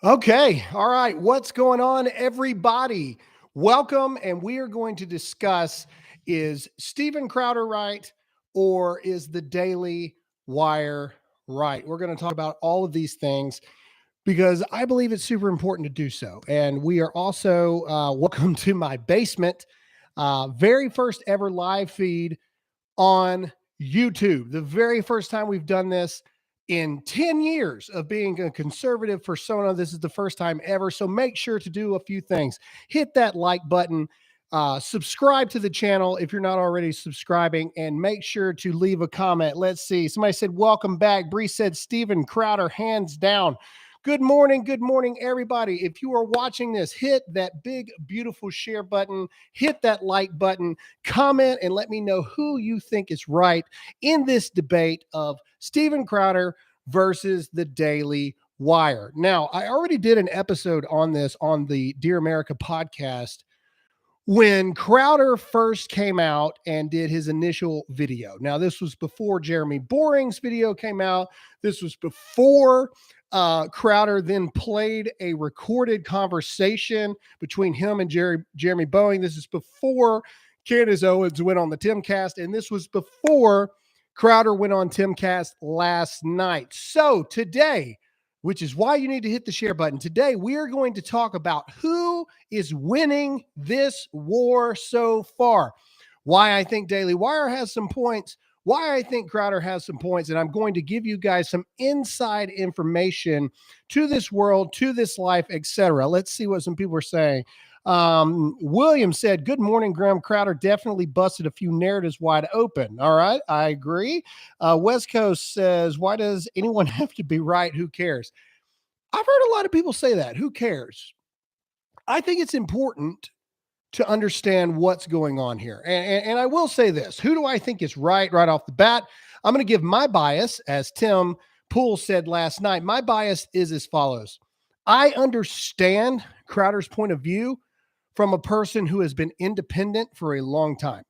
Okay. All right. What's going on, everybody? Welcome. And we are going to discuss, is Steven Crowder right, or is the Daily Wire right? We're going to talk about all of these things because I believe it's super important to do so. And we are also, welcome to my basement, very first ever live feed on YouTube. The very first time we've done this in 10 years of being a conservative persona. This is the first time ever. So make sure to do a few things. Hit that like button, subscribe to the channel if you're not already subscribing, and make sure to leave a comment. Let's see. Somebody said, welcome back. Bree said, Steven Crowder, hands down. Good morning, everybody. If you are watching this, hit that big, beautiful share button, hit that like button, comment, and let me know who you think is right in this debate of Steven Crowder versus the Daily Wire. Now, I already did an episode on this on the Dear America podcast when Crowder first came out and did his initial video. Now, this was before Jeremy Boring's video came out. This was before Crowder then played a recorded conversation between him and Jeremy Boring. This is before Candace Owens went on the Timcast, and this was before Crowder went on Timcast last night. So today, which is why you need to hit the share button. Today, we are going to talk about who is winning this war so far, why I think Daily Wire has some points, why I think Crowder has some points, and I'm going to give you guys some inside information to this world, to this life, etc. Let's see what some people are saying. William said, good morning, Graham. Crowder definitely busted a few narratives wide open. All right, I agree. West Coast says, why does anyone have to be right? Who cares? I've heard a lot of people say that. Who cares? I think it's important to understand what's going on here. And I will say this. Who do I think is right off the bat? I'm going to give my bias, as Tim Poole said last night. My bias is as follows. I understand Crowder's point of view from a person who has been independent for a long time,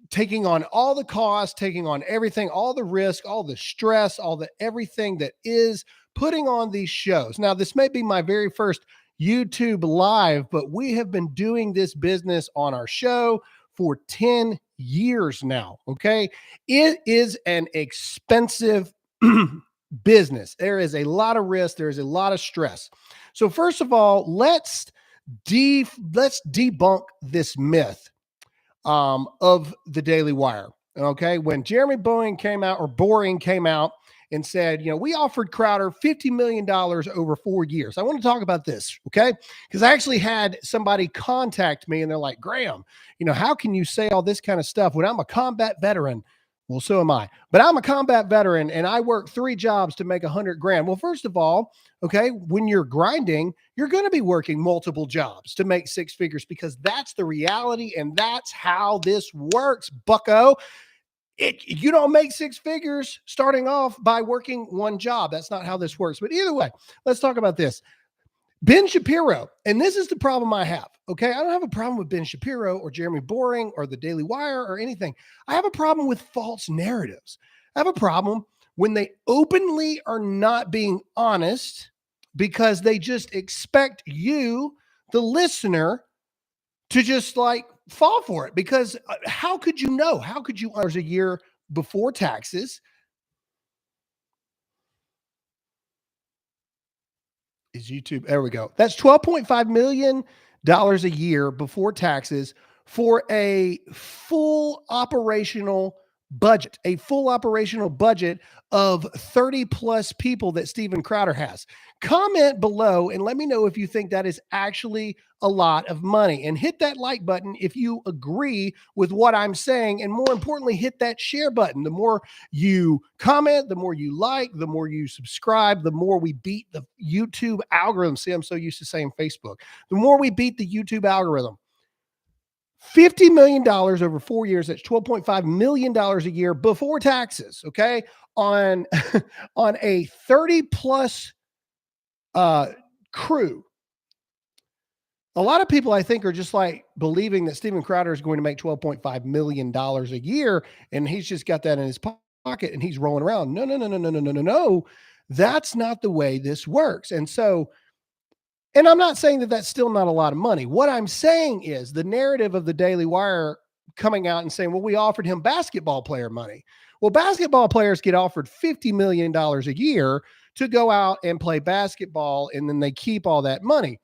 taking on all the costs, taking on everything, all the risk, all the stress, all the everything that is putting on these shows. Now, this may be my very first YouTube live, but we have been doing this business on our show for 10 years now. Okay. It is an expensive business. There is a lot of risk. There is a lot of stress. So first of all, let's debunk this myth of the Daily Wire. Okay. When Jeremy Boring came out and said, we offered Crowder $50 million over 4 years. I want to talk about this, okay? Because I actually had somebody contact me and they're like, Graham, how can you say all this kind of stuff when I'm a combat veteran? Well, so am I. But I'm a combat veteran and I work 3 jobs to make 100 grand. Well, first of all, okay, when you're grinding, you're going to be working multiple jobs to make 6 figures because that's the reality and that's how this works, bucko. You don't make 6 figures starting off by working 1 job. That's not how this works. But either way, let's talk about this. Ben Shapiro, and this is the problem I have, okay? I don't have a problem with Ben Shapiro or Jeremy Boring or the Daily Wire or anything. I have a problem with false narratives. I have a problem when they openly are not being honest because they just expect you, the listener, to just fall for it. Because how could you know? How could you, a year before taxes? Is YouTube, there we go. That's $12.5 million a year before taxes for a full operational budget, of 30 plus people that Steven Crowder has. Comment below and let me know if you think that is actually a lot of money, and hit that like button if you agree with what I'm saying. And more importantly, hit that share button. The more you comment, the more you like, the more you subscribe, the more we beat the YouTube algorithm. See, I'm so used to saying Facebook. The more we beat the YouTube algorithm. $50 million over 4 years. That's $12.5 million a year before taxes. Okay. On a 30 plus crew. A lot of people, I think, are just believing that Steven Crowder is going to make $12.5 million a year. And he's just got that in his pocket and he's rolling around. No. That's not the way this works. And I'm not saying that that's still not a lot of money. What I'm saying is the narrative of the Daily Wire coming out and saying, well, we offered him basketball player money. Well, basketball players get offered $50 million a year to go out and play basketball, and then they keep all that money.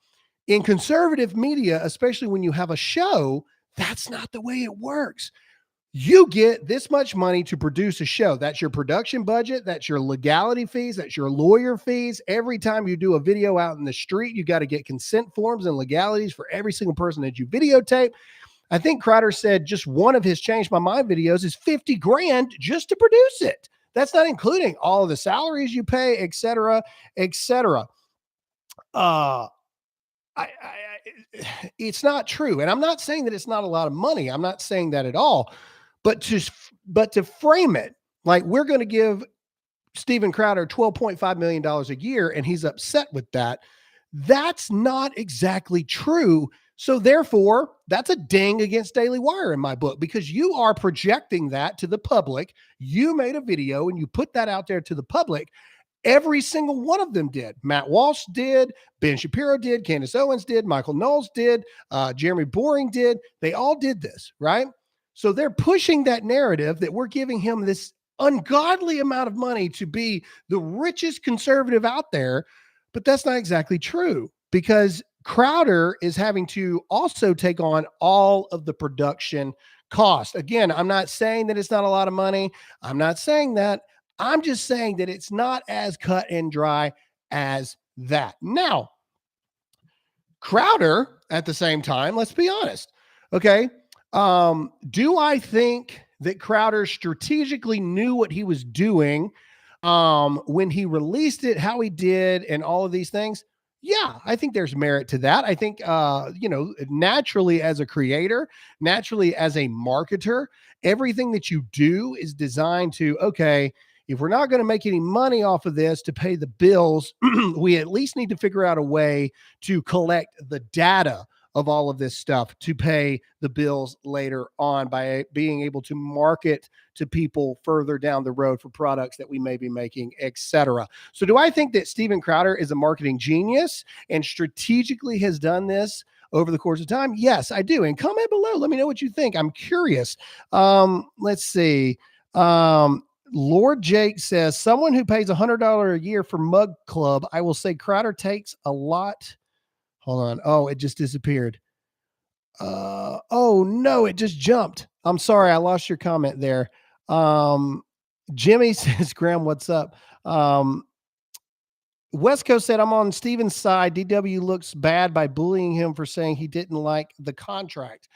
In conservative media, especially when you have a show, that's not the way it works. You get this much money to produce a show. That's your production budget. That's your legality fees. That's your lawyer fees. Every time you do a video out in the street, you got to get consent forms and legalities for every single person that you videotape. I think Crowder said just one of his Change My Mind videos is 50 grand just to produce it. That's not including all of the salaries you pay, et cetera, et cetera. It's not true. And I'm not saying that it's not a lot of money. I'm not saying that at all. But to frame it like we're going to give Steven Crowder $12.5 million a year and he's upset with that, that's not exactly true. So therefore, that's a ding against Daily Wire in my book, because you are projecting that to the public. You made a video and you put that out there to the public. Every single one of them did. Matt Walsh did. Ben Shapiro did. Candace Owens did. Michael Knowles did. Jeremy Boring did. They all did this, right? So they're pushing that narrative that we're giving him this ungodly amount of money to be the richest conservative out there. But that's not exactly true, because Crowder is having to also take on all of the production cost. Again, I'm not saying that it's not a lot of money. I'm not saying that. I'm just saying that it's not as cut and dry as that. Now, Crowder, at the same time, let's be honest. Okay. Do I think that Crowder strategically knew what he was doing when he released it, how he did, and all of these things? Yeah, I think there's merit to that. I think, naturally as a creator, naturally as a marketer, everything that you do is designed to, okay, if we're not going to make any money off of this to pay the bills, we at least need to figure out a way to collect the data of all of this stuff to pay the bills later on by being able to market to people further down the road for products that we may be making, etc. So do I think that Steven Crowder is a marketing genius and strategically has done this over the course of time? Yes, I do. And comment below. Let me know what you think. I'm curious. Let's see. Lord Jake says, someone who pays $100 a year for Mug Club, I will say Crowder takes a lot. Hold on. Oh, it just disappeared. Oh no, it just jumped. I'm sorry. I lost your comment there. Jimmy says, Graham, what's up? West Coast said, I'm on Steven's side. DW looks bad by bullying him for saying he didn't like the contract.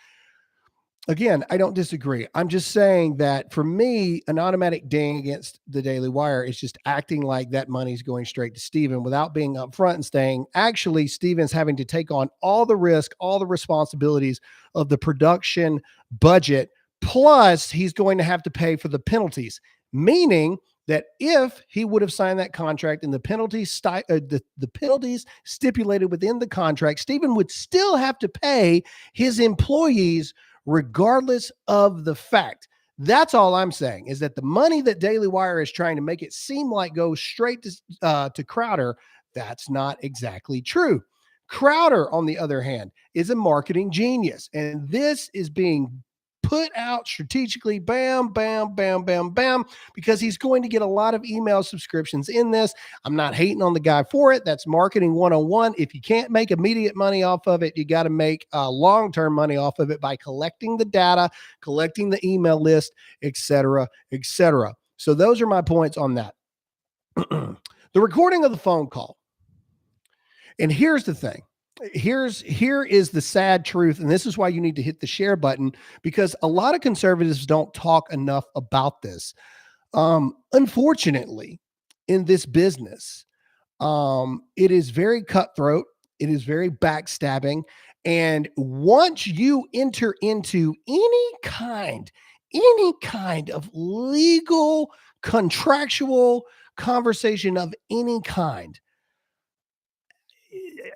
Again, I don't disagree. I'm just saying that for me, an automatic ding against the Daily Wire is just acting like that money's going straight to Steven without being upfront and saying, actually, Steven's having to take on all the risk, all the responsibilities of the production budget, plus he's going to have to pay for the penalties, meaning that if he would have signed that contract and the penalties the penalties stipulated within the contract, Steven would still have to pay his employees regardless of the fact. That's all I'm saying, is that the money that Daily Wire is trying to make it seem like goes straight to Crowder, that's not exactly true. Crowder, on the other hand, is a marketing genius, and this is being put out strategically, bam, bam, bam, bam, bam, because he's going to get a lot of email subscriptions in this. I'm not hating on the guy for it. That's marketing 101. If you can't make immediate money off of it, you got to make long-term money off of it by collecting the data, collecting the email list, et cetera, et cetera. So those are my points on that. The recording of the phone call. And here's the thing. Here is the sad truth, and this is why you need to hit the share button, because a lot of conservatives don't talk enough about this. Unfortunately, in this business, it is very cutthroat. It is very backstabbing. And once you enter into any kind of legal, contractual conversation of any kind,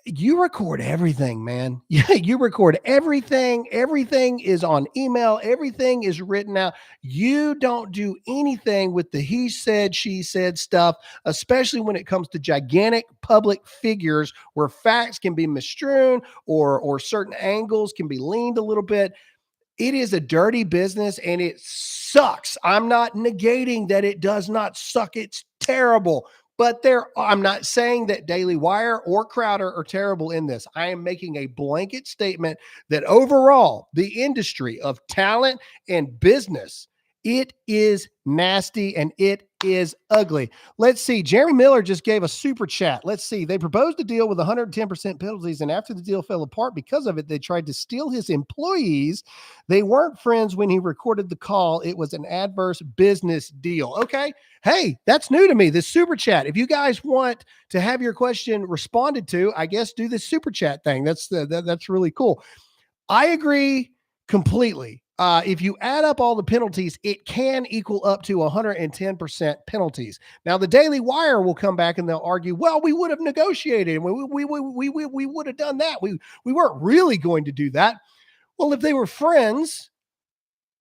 You record everything, man. Yeah, you record everything. Everything is on email. Everything is written out. You don't do anything with the he said, she said stuff, especially when it comes to gigantic public figures where facts can be misstrewn or certain angles can be leaned a little bit. It is a dirty business and it sucks. I'm not negating that it does not suck. It's terrible. But I'm not saying that Daily Wire or Crowder are terrible in this. I am making a blanket statement that overall, the industry of talent and business, it is nasty and it is ugly. Let's see. Jeremy Miller just gave a super chat. Let's see. They proposed a deal with 110% penalties, and after the deal fell apart because of it, they tried to steal his employees. They weren't friends when he recorded the call. It was an adverse business deal. Okay. Hey, that's new to me, this super chat. If you guys want to have your question responded to, I guess do this super chat thing. That's really cool. I agree completely. If you add up all the penalties, it can equal up to 110% penalties. Now, the Daily Wire will come back and they'll argue, well, we would have negotiated and we would have done that. We weren't really going to do that. Well, if they were friends,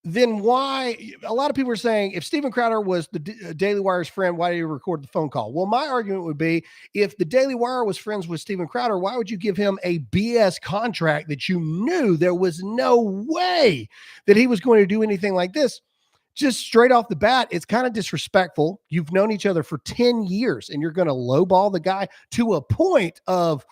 then why? A lot of people are saying if Steven Crowder was the Daily Wire's friend, why did he record the phone call? Well, my argument would be if the Daily Wire was friends with Steven Crowder, why would you give him a BS contract that you knew there was no way that he was going to do anything like this? Just straight off the bat, it's kind of disrespectful. You've known each other for 10 years and you're going to lowball the guy to a point of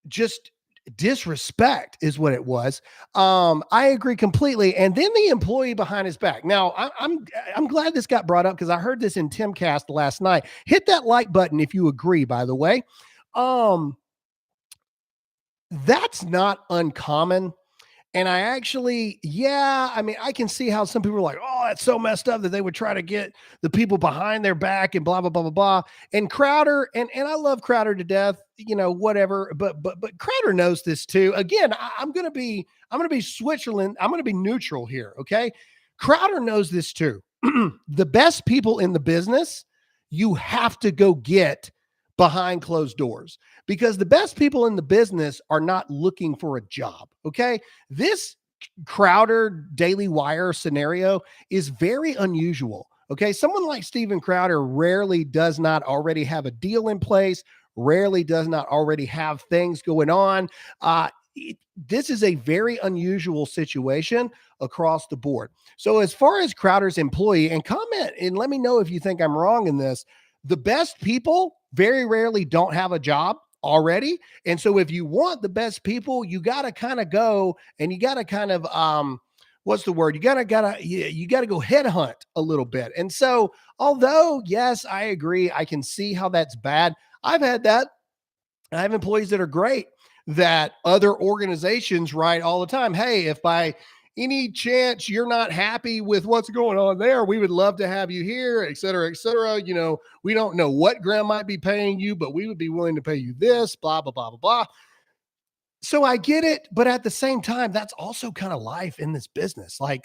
just disrespect is what it was. I agree completely. And then the employee behind his back. Now, I'm glad this got brought up because I heard this in Timcast last night. Hit that like button if you agree, by the way. That's not uncommon. And I actually, I mean, I can see how some people are like, oh, that's so messed up that they would try to get the people behind their back and blah, blah, blah, blah, blah. And Crowder, and I love Crowder to death, whatever. But Crowder knows this too. Again, I'm gonna be Switzerland. I'm gonna be neutral here. Okay. Crowder knows this too. The best people in the business, you have to go get behind closed doors because the best people in the business are not looking for a job. Okay. This Crowder Daily Wire scenario is very unusual. Okay. Someone like Steven Crowder rarely does not already have a deal in place, rarely does not already have things going on. This is a very unusual situation across the board. So as far as Crowder's employee, and comment and let me know if you think I'm wrong in this, the best people very rarely don't have a job already. And so if you want the best people, you got to kind of go and you got to kind of, what's the word? You got to go headhunt a little bit. And so, although, yes, I agree. I can see how that's bad. I've had that. I have employees that are great that other organizations write all the time. Hey, if by any chance you're not happy with what's going on there, we would love to have you here, et cetera, et cetera. We don't know what Graham might be paying you, but we would be willing to pay you this, blah, blah, blah, blah, blah. So I get it. But at the same time, that's also kind of life in this business. Like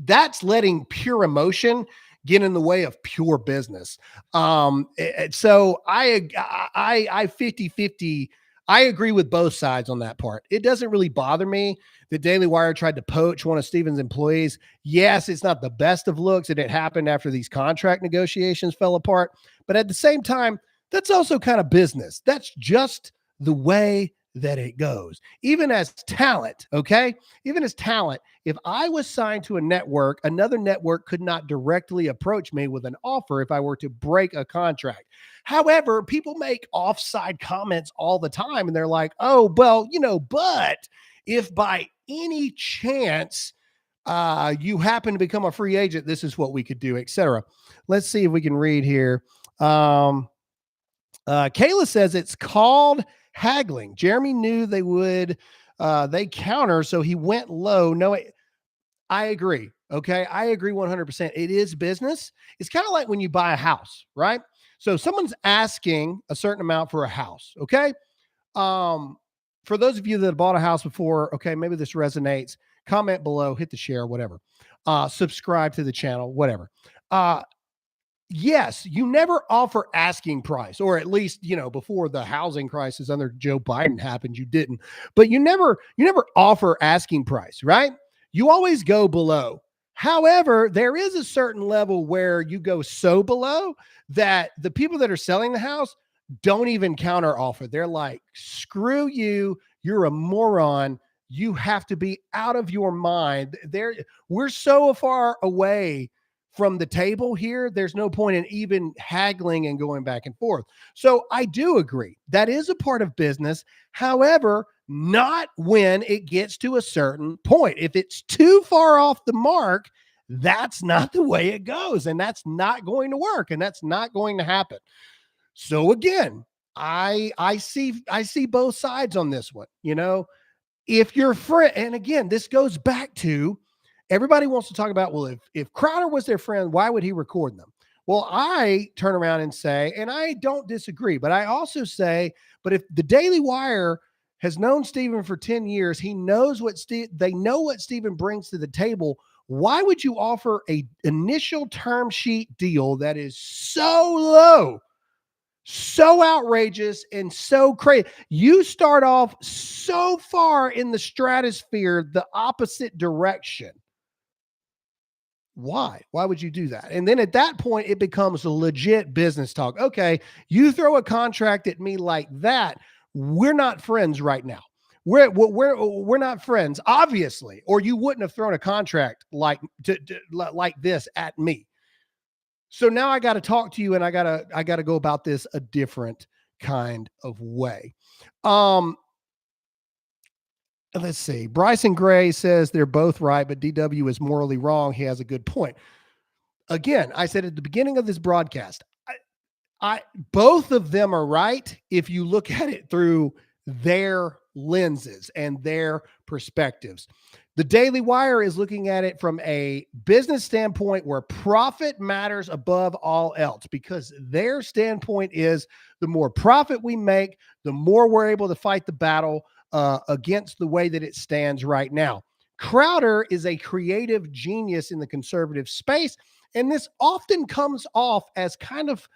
that's letting pure emotion get in the way of pure business. So I 50-50. I agree with both sides on that part. It doesn't really bother me that Daily Wire tried to poach one of Steven's employees. Yes, it's not the best of looks, and it happened after these contract negotiations fell apart. But at the same time, that's also kind of business. That's just the way that it goes. Even as talent, okay? Even as talent, if I was signed to a network, another network could not directly approach me with an offer if I were to break a contract. However, people make offside comments all the time and they're like, oh, well, but if by any chance you happen to become a free agent, this is what we could do, etc. Let's see if we can read here. Kayla says it's called haggling. Jeremy knew they would, they counter, so he went low. No, I agree. Okay. I agree 100%. It is business. It's kind of like when you buy a house, right? So someone's asking a certain amount for a house. Okay. For those of you that have bought a house before, okay, maybe this resonates, comment below, hit the share, whatever. Subscribe to the channel, whatever. yes, you never offer asking price, or at least, before the housing crisis under Joe Biden happened, you didn't. But you never offer asking price, right? You always go below. However, there is a certain level where you go so below that the people that are selling the house don't even counter offer. They're like, screw you, you're a moron. You have to be out of your mind. We're so far away from the table here, there's no point in even haggling and going back and forth. So I do agree that is a part of business. However, not when it gets to a certain point. If it's too far off the mark, that's not the way it goes. And that's not going to work. And that's not going to happen. So again, I see both sides on this one. If your friend, and again, this goes back to everybody wants to talk about, well, if Crowder was their friend, why would he record them? Well, I turn around and say, and I don't disagree, but I also say, but if the Daily Wire has known Stephen for 10 years, he knows they know what Stephen brings to the table. Why would you offer a initial term sheet deal that is so low, so outrageous, and so crazy? You start off so far in the stratosphere, the opposite direction. Why would you do that? And then at that point, it becomes a legit business talk. Okay, you throw a contract at me like that, we're not friends right now. We're not friends, obviously, or you wouldn't have thrown a contract like this at me. So now I got to talk to you, and I gotta go about this a different kind of way. Um, let's see. Bryson Gray says they're both right, but DW is morally wrong. He has a good point. Again, I said at the beginning of this broadcast, I both of them are right if you look at it through their lenses and their perspectives. The Daily Wire is looking at it from a business standpoint where profit matters above all else, because their standpoint is the more profit we make, the more we're able to fight the battle against the way that it stands right now. Crowder is a creative genius in the conservative space, and this often comes off as kind of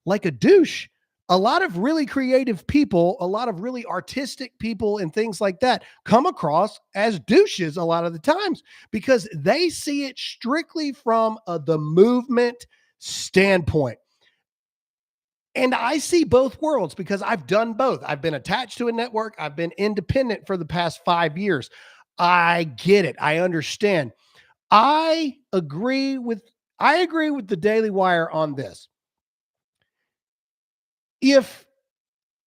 like a douche. A lot of really creative people, a lot of really artistic people, and things like that come across as douches a lot of the times because they see it strictly from the movement standpoint. And I see both worlds because I've done both. I've been attached to a network, I've been independent for the past 5 years. I get it. I understand. I agree with I agree with the Daily Wire on this. If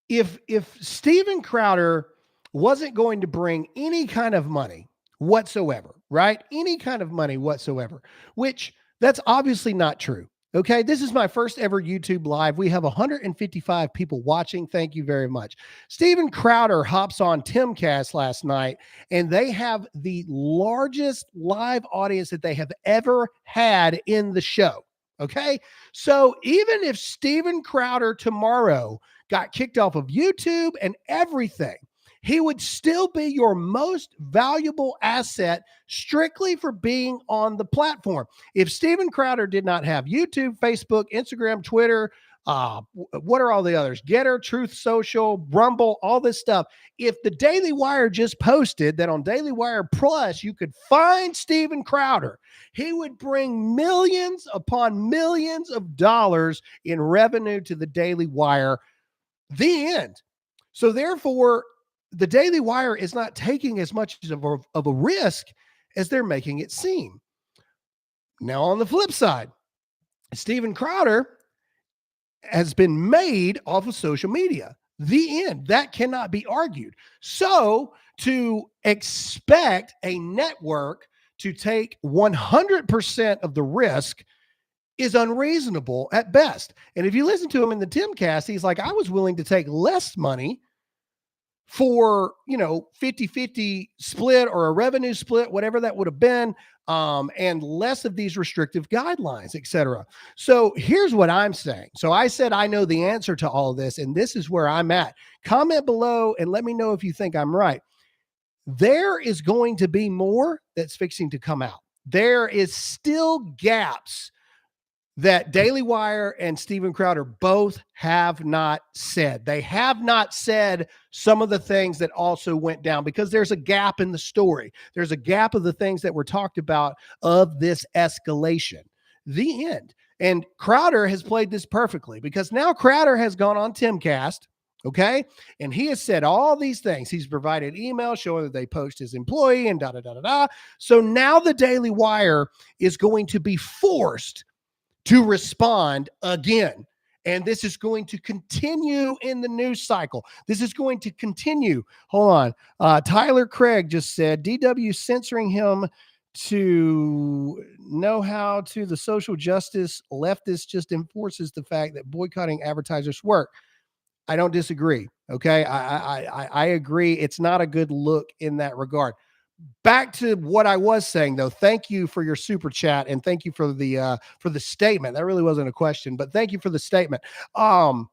if Steven Crowder wasn't going to bring any kind of money whatsoever, right? Any kind of money whatsoever, which that's obviously not true. Okay, this is my first ever YouTube live. We have 155 people watching. Thank you very much. Steven Crowder hops on Timcast last night, and they have the largest live audience that they have ever had in the show. Okay, so even if Steven Crowder tomorrow got kicked off of YouTube and everything, he would still be your most valuable asset strictly for being on the platform. If Steven Crowder did not have YouTube, Facebook, Instagram, Twitter, what are all the others? Getter, Truth Social, Rumble, all this stuff. If the Daily Wire just posted that on Daily Wire Plus, you could find Steven Crowder, he would bring millions upon millions of dollars in revenue to the Daily Wire. The end. So therefore, the Daily Wire is not taking as much of a risk as they're making it seem. Now, on the flip side, Steven Crowder has been made off of social media. The end. That cannot be argued. So to expect a network to take 100% of the risk is unreasonable at best. And if you listen to him in the Timcast, he's like, I was willing to take less money for 50-50 split or a revenue split, whatever that would have been, and less of these restrictive guidelines, etc. So here's what I'm saying. So I said I know the answer to all this, and this is where I'm at. Comment below and let me know if you think I'm right. There is going to be more that's fixing to come out. There is still gaps that Daily Wire and Steven Crowder both have not said. They have not said some of the things that also went down, because there's a gap in the story. There's a gap of the things that were talked about of this escalation. The end. And Crowder has played this perfectly, because now Crowder has gone on Timcast, okay? And he has said all these things. He's provided emails showing that they poached his employee and da-da-da-da-da. So now the Daily Wire is going to be forced to respond again. And this is going to continue in the news cycle. This is going to continue. Hold on. Tyler Craig just said, DW censoring him to know how to the social justice leftist just enforces the fact that boycotting advertisers work. I don't disagree. Okay. I agree. It's not a good look in that regard. Back to what I was saying, though. Thank you for your super chat, and thank you for the statement. That really wasn't a question, but thank you for the statement. Now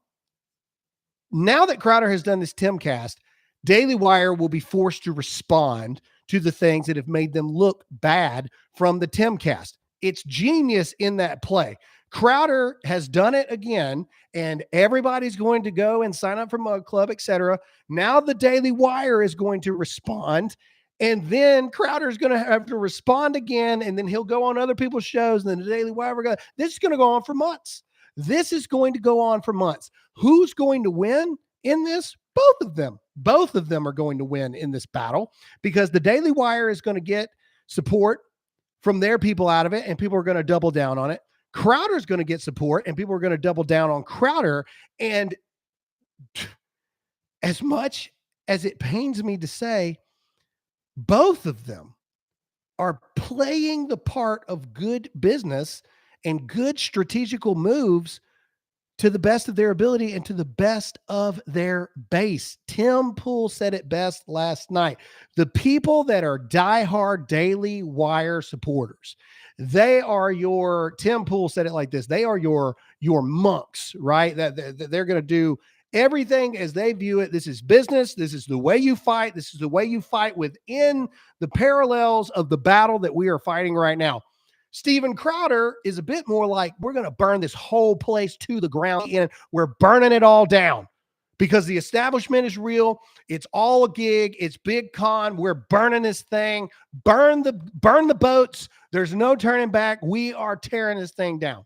that Crowder has done this Timcast, Daily Wire will be forced to respond to the things that have made them look bad from the Timcast. It's genius in that play. Crowder has done it again, and everybody's going to go and sign up for Mug Club, etc. Now the Daily Wire is going to respond, and then Crowder's going to have to respond again, and then he'll go on other people's shows, and then the Daily Wire. This is going to go on for months. This is going to go on for months. Who's going to win in this? Both of them. Both of them are going to win in this battle, because the Daily Wire is going to get support from their people out of it, and people are going to double down on it. Crowder's going to get support, and people are going to double down on Crowder. And as much as it pains me to say, both of them are playing the part of good business and good strategical moves to the best of their ability and to the best of their base. Tim Pool said it best last night. The people that are diehard Daily Wire supporters, they are your, Tim Pool said it like this, they are your monks, right? That they're going to do everything as they view it. This is business. This is the way you fight. This is the way you fight within the parallels of the battle that we are fighting right now. Steven Crowder is a bit more like, we're going to burn this whole place to the ground, and we're burning it all down because the establishment is real. It's all a gig. It's big con. We're burning this thing. Burn the boats. There's no turning back. We are tearing this thing down.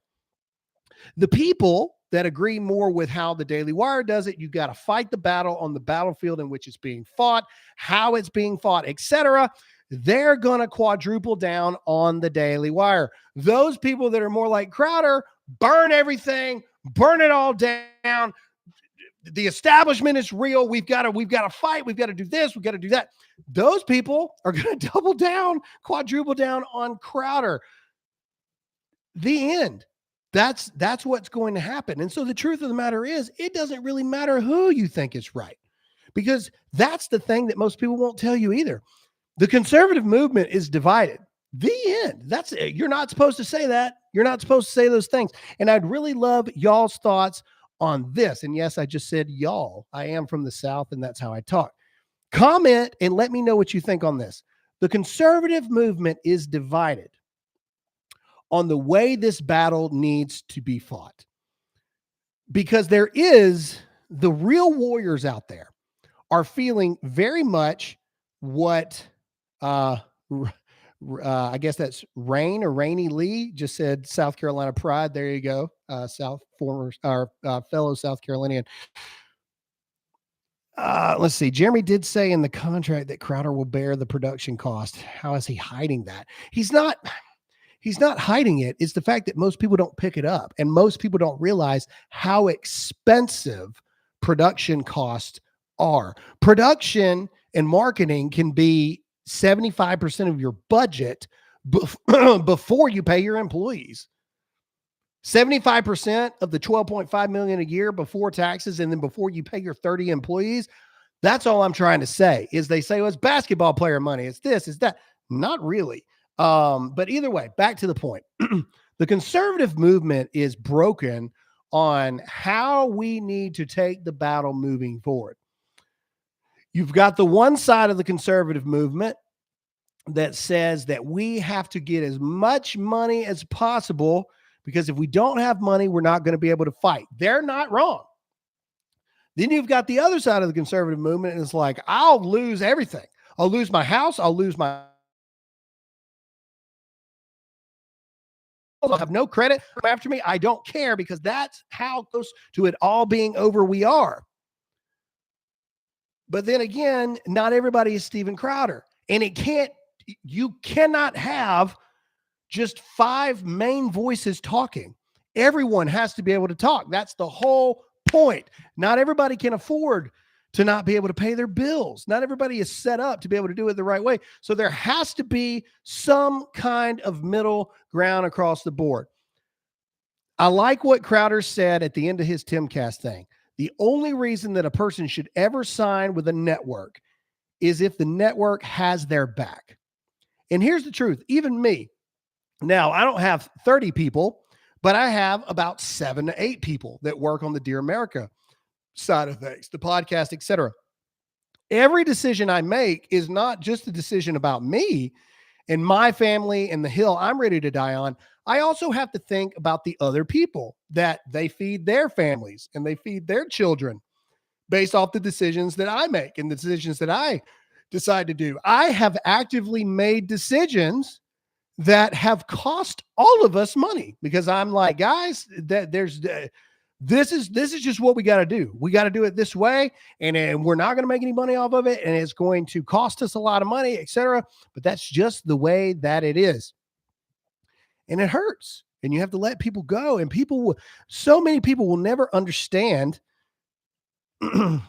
The people that agree more with how the Daily Wire does it, you got to fight the battle on the battlefield in which it's being fought, how it's being fought, etc. They're going to quadruple down on the Daily Wire. Those people that are more like Crowder, burn everything, burn it all down. The establishment is real. We've got to fight. We've got to do this. We've got to do that. Those people are going to double down, quadruple down on Crowder. The end. That's what's going to happen. And so the truth of the matter is, it doesn't really matter who you think is right, because that's the thing that most people won't tell you either. The conservative movement is divided. The end. That's it. You're not supposed to say that. You're not supposed to say those things. And I'd really love y'all's thoughts on this. And yes, I just said y'all. I am from the South, and that's how I talk. Comment and let me know what you think on this. The conservative movement is divided on the way this battle needs to be fought, because there is the real warriors out there are feeling very much what I guess that's Rainy Lee just said. South Carolina pride. There you go. Fellow South Carolinian. Let's see. Jeremy did say in the contract that Crowder will bear the production cost. How is he hiding that? He's not hiding it. It's the fact that most people don't pick it up, and most people don't realize how expensive production costs are. Production and marketing can be 75% of your budget before you pay your employees. 75% of the $12.5 million a year before taxes, and then before you pay your 30 employees. That's all I'm trying to say. Is they say, well, it's basketball player money. It's this, it's that. Not really. But either way, back to the point. The conservative movement is broken on how we need to take the battle moving forward. You've got the one side of the conservative movement that says that we have to get as much money as possible because if we don't have money, we're not going to be able to fight. They're not wrong. Then you've got the other side of the conservative movement, and it's like, I'll lose everything. I'll lose my house. I'll lose my, I'll have no credit after me. I don't care, because that's how close to it all being over we are. But then again, not everybody is Steven Crowder. And you cannot have just 5 main voices talking. Everyone has to be able to talk. That's the whole point. Not everybody can afford to not be able to pay their bills. Not everybody is set up to be able to do it the right way. So there has to be some kind of middle ground across the board. I like what Crowder said at the end of his Timcast thing. The only reason that a person should ever sign with a network is if the network has their back. And here's the truth. Even me, now I don't have 30 people, but I have about 7 to 8 people that work on the Dear America side of things, the podcast, etc. Every decision I make is not just a decision about me and my family and the hill I'm ready to die on. I also have to think about the other people that they feed their families and they feed their children based off the decisions that I make and the decisions that I decide to do. I have actively made decisions that have cost all of us money, because I'm like, guys, this is just what we got to do. We got to do it this way, and we're not going to make any money off of it, and it's going to cost us a lot of money, etc. But that's just the way that it is. And it hurts, and you have to let people go. And so many people will never understand. They'll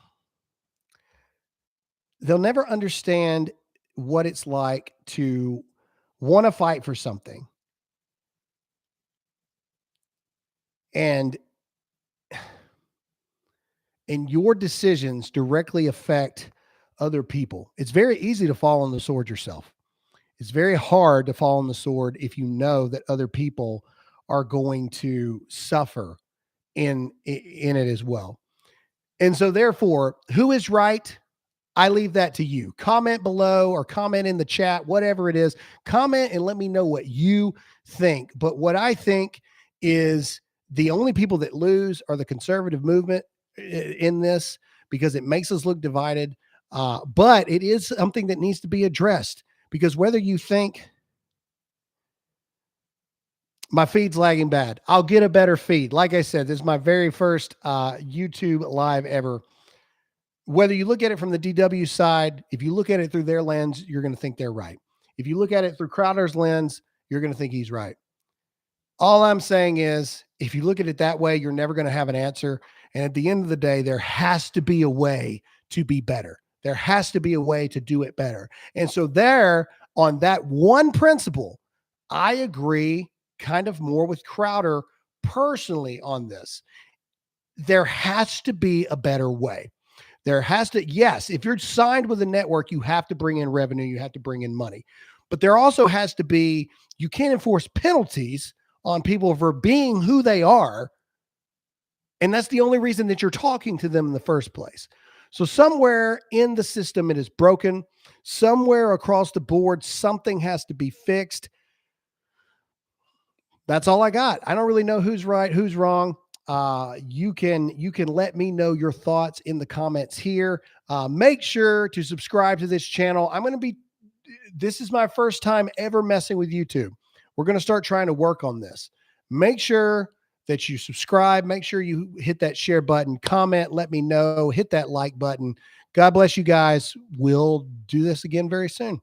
never understand what it's like to want to fight for something. And your decisions directly affect other people. It's very easy to fall on the sword yourself. It's very hard to fall on the sword if you know that other people are going to suffer in it as well. And so therefore, who is right? I leave that to you. Comment below or comment in the chat, whatever it is. Comment and let me know what you think. But what I think is the only people that lose are the conservative movement in this, because it makes us look divided. But it is something that needs to be addressed, because whether you think my feed's lagging bad, I'll get a better feed. Like I said, this is my very first YouTube live ever. Whether you look at it from the DW side, if you look at it through their lens, you're going to think they're right. If you look at it through Crowder's lens, you're going to think he's right. All I'm saying is, if you look at it that way, you're never going to have an answer. And at the end of the day, there has to be a way to be better. There has to be a way to do it better. And so there, on that one principle, I agree kind of more with Crowder personally on this. There has to be a better way. There has to, yes, if you're signed with a network, you have to bring in revenue, you have to bring in money. But there also has to be, you can't enforce penalties on people for being who they are. And that's the only reason that you're talking to them in the first place. So somewhere in the system, it is broken. Somewhere across the board, something has to be fixed. That's all I got. I don't really know who's right, who's wrong. You can let me know your thoughts in the comments here. Make sure to subscribe to this channel. This is my first time ever messing with YouTube. We're going to start trying to work on this. Make sure that you subscribe. Make sure you hit that share button, comment, let me know, hit that like button. God bless you guys. We'll do this again very soon.